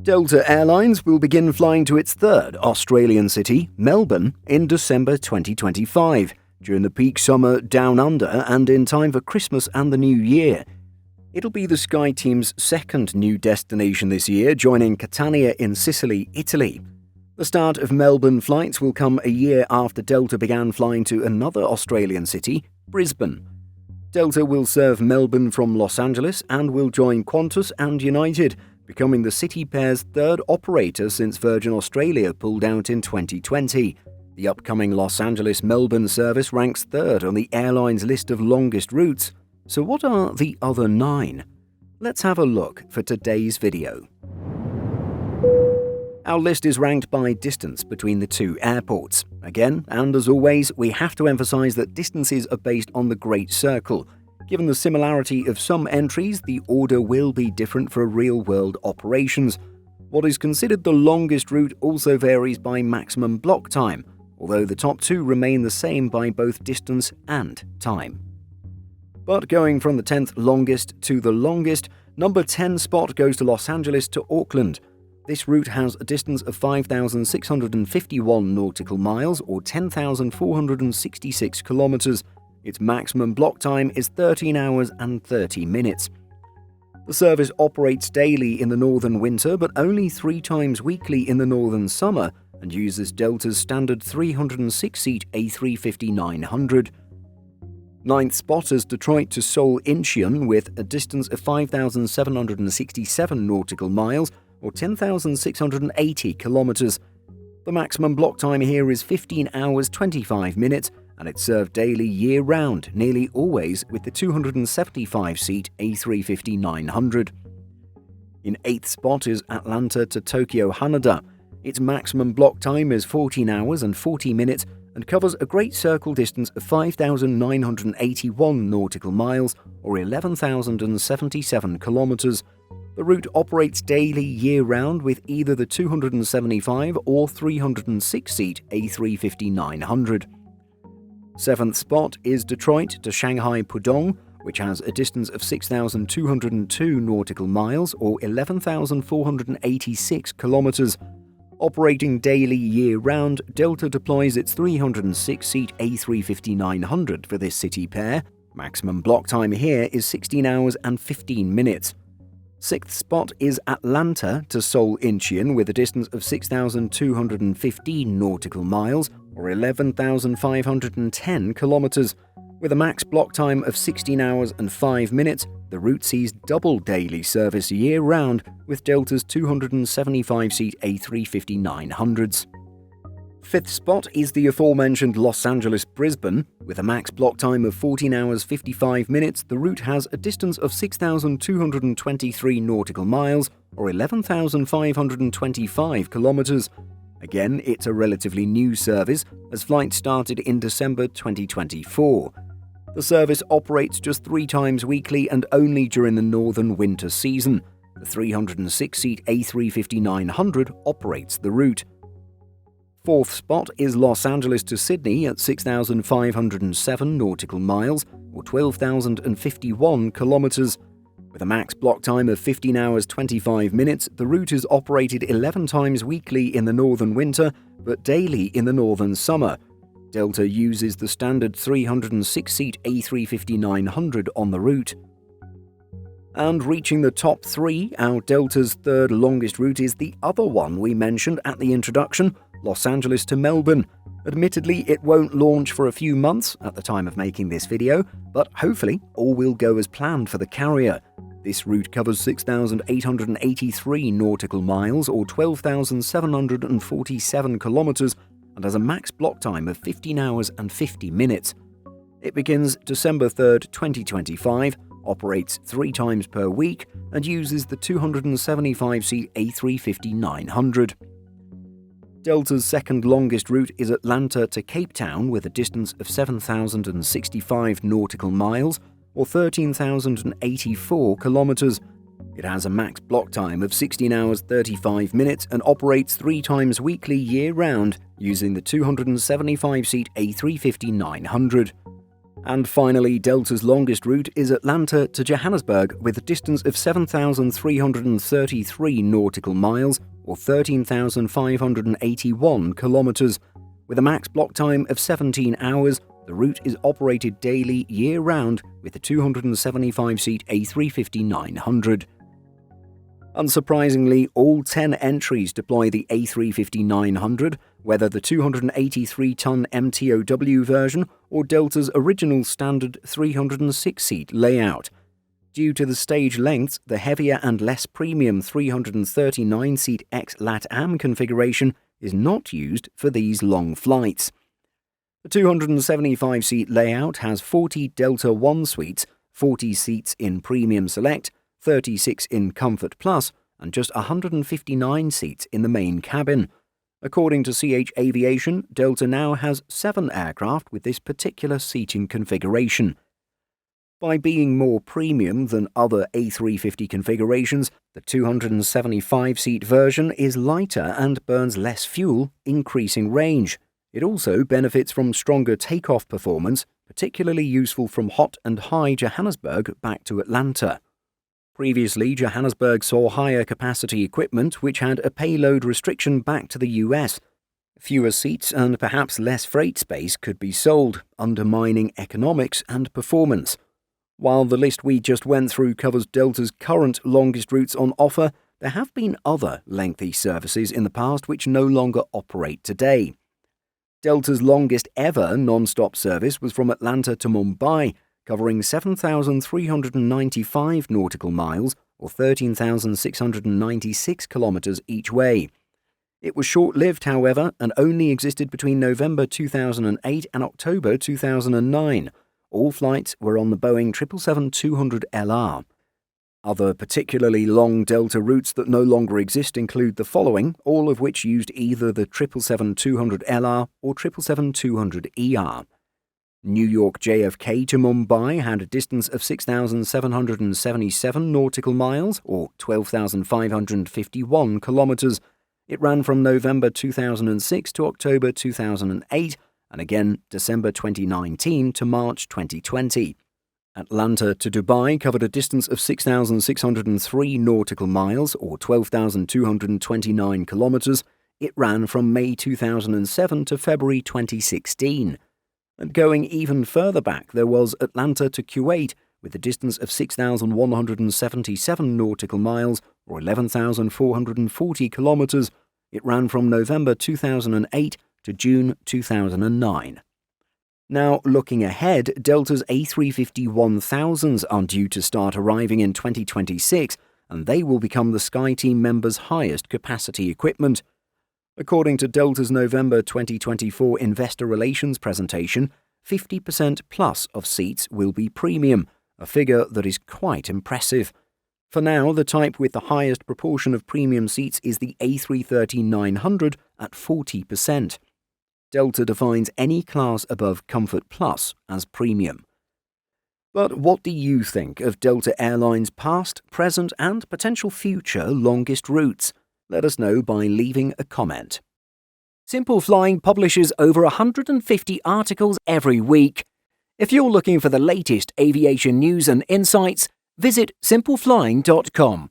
Delta Airlines will begin flying to its third Australian city, Melbourne, in December 2025, during the peak summer down under and in time for Christmas and the New Year. It'll be the SkyTeam's second new destination this year, joining Catania in Sicily, Italy. The start of Melbourne flights will come a year after Delta began flying to another Australian city, Brisbane. Delta will serve Melbourne from Los Angeles and will join Qantas and United, becoming the city pair's third operator since Virgin Australia pulled out in 2020. The upcoming Los Angeles-Melbourne service ranks third on the airline's list of longest routes. So what are the other 9? Let's have a look for today's video. Our list is ranked by distance between the two airports. Again, and as always, we have to emphasize that distances are based on the Great Circle. Given the similarity of some entries, the order will be different for real-world operations. What is considered the longest route also varies by maximum block time, although the top 2 remain the same by both distance and time. But going from the 10th longest to the longest, number 10 spot goes to Los Angeles to Auckland. This route has a distance of 5,651 nautical miles or 10,466 kilometers. Its maximum block time is 13 hours and 30 minutes. The service operates daily in the northern winter, but only 3 times weekly in the northern summer, and uses Delta's standard 306-seat A350-900. 9th spot is Detroit to Seoul Incheon with a distance of 5,767 nautical miles or 10,680 kilometers. The maximum block time here is 15 hours 25 minutes, and it's served daily year-round, nearly always with the 275-seat A350-900. In 8th spot is Atlanta to Tokyo Haneda. Its maximum block time is 14 hours and 40 minutes and covers a Great Circle distance of 5,981 nautical miles or 11,077 kilometers. The route operates daily year-round with either the 275 or 306-seat A350-900. 7th spot is Detroit to Shanghai Pudong, which has a distance of 6,202 nautical miles or 11,486 kilometers. Operating daily year-round, Delta deploys its 306-seat A350-900 for this city pair. Maximum block time here is 16 hours and 15 minutes. 6th spot is Atlanta to Seoul Incheon with a distance of 6,215 nautical miles or 11,510 kilometers. With a max block time of 16 hours and 5 minutes, the route sees double daily service year-round with Delta's 275-seat A350-900s. 5th spot is the aforementioned Los Angeles-Brisbane. With a max block time of 14 hours 55 minutes, the route has a distance of 6,223 nautical miles or 11,525 kilometers. Again, it's a relatively new service, as flights started in December 2024. The service operates just 3 times weekly and only during the northern winter season. The 306-seat A350-900 operates the route. 4th spot is Los Angeles to Sydney at 6,507 nautical miles or 12,051 kilometers. With a max block time of 15 hours 25 minutes, the route is operated 11 times weekly in the northern winter, but daily in the northern summer. Delta uses the standard 306-seat A350-900 on the route. And reaching the top 3, our Delta's third longest route is the other one we mentioned at the introduction, Los Angeles to Melbourne. Admittedly, it won't launch for a few months at the time of making this video, but hopefully all will go as planned for the carrier. This route covers 6,883 nautical miles or 12,747 kilometers and has a max block time of 15 hours and 50 minutes. It begins December 3rd, 2025, operates 3 times per week, and uses the 275-seat A350-900. Delta's second longest route is Atlanta to Cape Town with a distance of 7,065 nautical miles or 13,084 kilometers. It has a max block time of 16 hours 35 minutes and operates 3 times weekly year-round using the 275-seat A350-900. And finally, Delta's longest route is Atlanta to Johannesburg with a distance of 7,333 nautical miles or 13,581 kilometers. With a max block time of 17 hours, the route is operated daily year-round with the 275-seat A350-900. Unsurprisingly, all 10 entries deploy the A350-900, whether the 283-ton MTOW version or Delta's original standard 306-seat layout. Due to the stage lengths, the heavier and less premium 339-seat X-LATAM configuration is not used for these long flights. The 275-seat layout has 40 Delta One suites, 40 seats in Premium Select, 36 in Comfort Plus, and just 159 seats in the main cabin. According to CH Aviation, Delta now has 7 aircraft with this particular seating configuration. By being more premium than other A350 configurations, the 275-seat version is lighter and burns less fuel, increasing range. It also benefits from stronger takeoff performance, particularly useful from hot and high Johannesburg back to Atlanta. Previously, Johannesburg saw higher capacity equipment which had a payload restriction back to the US. Fewer seats and perhaps less freight space could be sold, undermining economics and performance. While the list we just went through covers Delta's current longest routes on offer, there have been other lengthy services in the past which no longer operate today. Delta's longest ever non-stop service was from Atlanta to Mumbai, covering 7,395 nautical miles or 13,696 kilometers each way. It was short-lived, however, and only existed between November 2008 and October 2009. All flights were on the Boeing 777-200LR. Other particularly long Delta routes that no longer exist include the following, all of which used either the 777-200LR or 777-200ER. New York JFK to Mumbai had a distance of 6,777 nautical miles or 12,551 kilometers. It ran from November 2006 to October 2008, and again December 2019 to March 2020. Atlanta to Dubai covered a distance of 6,603 nautical miles or 12,229 kilometers. It ran from May 2007 to February 2016. And going even further back, there was Atlanta to Kuwait with a distance of 6,177 nautical miles or 11,440 kilometers. It ran from November 2008 to June 2009. Now, looking ahead, Delta's A350-1000s are due to start arriving in 2026, and they will become the SkyTeam members' highest capacity equipment. According to Delta's November 2024 Investor Relations presentation, 50% plus of seats will be premium, a figure that is quite impressive. For now, the type with the highest proportion of premium seats is the A330-900 at 40%. Delta defines any class above Comfort Plus as premium. But what do you think of Delta Airlines' past, present, and potential future longest routes? Let us know by leaving a comment. Simple Flying publishes over 150 articles every week. If you're looking for the latest aviation news and insights, visit simpleflying.com.